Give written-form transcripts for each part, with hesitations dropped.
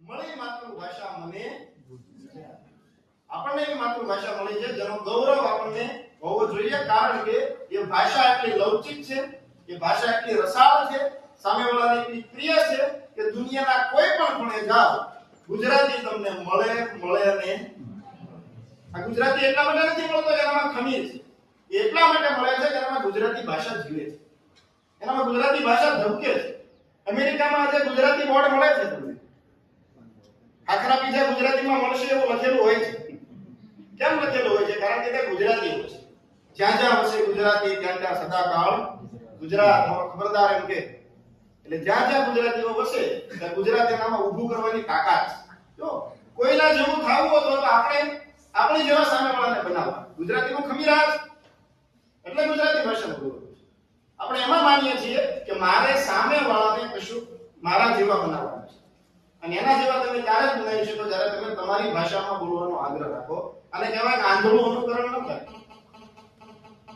મળી માતૃભાષા મને આપણને એવી માતૃભાષા મળી છે જેનો ગૌરવ આપણને હોવો જોઈએ, કારણ કે એ ભાષા એટલી લૌકિક છે, એ ભાષા એટલી રસાળ છે, સામેવાળાને એટલી પ્રિય છે કે દુનિયાના કોઈ પણ ખૂણે જાઓ ગુજરાતી તમને મળે અને આ ગુજરાતી એટલા માટે નથી મળતો કે એનામાં ખમીર છે, એટલા માટે મળે છે કે એનામાં ગુજરાતી ભાષા જીવે છે, એનામાં ગુજરાતી ભાષા ધબકે છે. અમેરિકામાં આજે ગુજરાતી બોર્ડ મળે છે તમને, આખરા પીછે ગુજરાતીમાં મળશે એવું લખેલું હોય છે. કેમ લખેલું હોય છે? કારણ કે તે ગુજરાતી હોય છે. જ્યાં જ્યાં હશે ગુજરાતી ત્યાં ત્યાં સદાકાળ ગુજરાત. ખબરદાર એમ કે એટલે જ્યાં જ્યાં ગુજરાતીઓ વસે ત્યાં ગુજરાતીનામાં ઊભું કરવાની તાકાત છે. જો કોઈના જેવું થાવું હોય તો આપણે આપણી જેવા સામેવાળાને બનાવવા. ગુજરાતીનું ખમીરાજ એટલે ગુજરાતી ભાષાનું ગૌરવ છે. આપણે એમાં માનીએ છીએ કે મારે સામેવાળાને કશું મારા જેવા બનાવવાનું છે, અને એના જેવા તમે ત્યારે જ બનાવી શકો જ્યારે તમે તમારી ભાષામાં બોલવાનો આગ્રહ રાખો. અને કહેવાય કે આંધળું અનુકરણ ન થાય.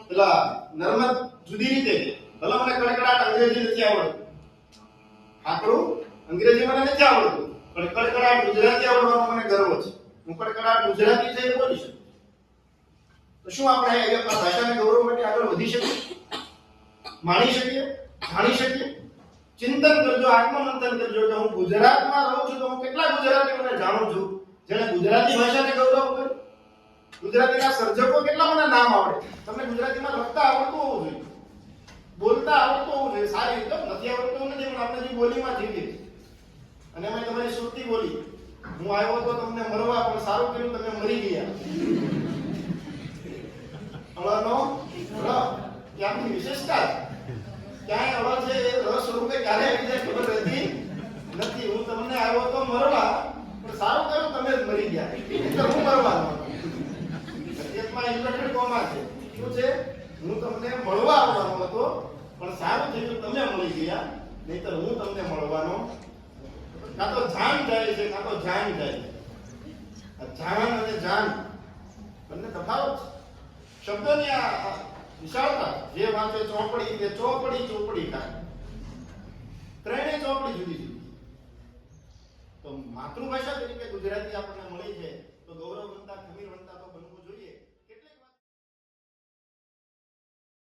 પેલા નર્મદ જુદી રીતે ભલે મને કડકડાટ અંગ્રેજી નથી આવડતું, આકરું અંગ્રેજી મને નથી આવડતું, પણ કડકડાટ ગુજરાતી આવડવાનો મને ગર્વ છે. હું કડકડાટ ગુજરાતી છે એ બોલી શકું. તો શું આપણે આ ભાષાને ગૌરવ માટે આગળ વધી શકીએ, માણી શકીએ, જાણી શકીએ? ચિંતન કરજો, આત્મમંથન કરજો કે હું ગુજરાતમાં રહું છું તો હું કેટલા ગુજરાતીઓને જાણું છું જેણે ગુજરાતી ભાષાને ગૌરવ કર્યું. ગુજરાતીના સર્જકો કેટલા મને નામ આવડે. તમને ગુજરાતીમાં લખતા આવડતું હોવું જોઈએ, બોલતા આવડતું હોવું જોઈએ સારી રીતે. નથી આવડતું નથી, પણ આપણે જે બોલીમાં જીવીએ છીએ, અને એમાં તમારી સુરતી બોલી. હું આવ્યો તો તમને મરવા, પણ સારું કર્યું તમે મરી ગયા. અળનો ર ત્યાંની વિશેષતા ક્યાંય અળ છે એ રસ રૂપે ક્યારે આવી જાય ખબર રહેતી નથી. હું તમને આવ્યો તો મરવા, પણ સારું કર્યું તમે જ મરી ગયા, એટલે હું મરવાનો. હકીકતમાં ઇન્વર્ટેડ કોમા છે. શું છે? હું તમને મળવા આવવાનો હતો, પણ સારું થયું તમે મળી ગયા, નહીતર હું તમને મળવાનો. કાં તો જાન જાય છે, કાં તો જાન જાય છે. જાન અને જાન બંને તફાવત છે. શબ્દોની આ વિશાળતા. જે વાંચે ચોપડી કે ચોપડી ખાય, ત્રણેય ચોપડી જુદી જુદી. તો માતૃભાષા તરીકે ગુજરાતી આપણને મળી છે તો ગૌરવ બનતા, ખમીર બનતા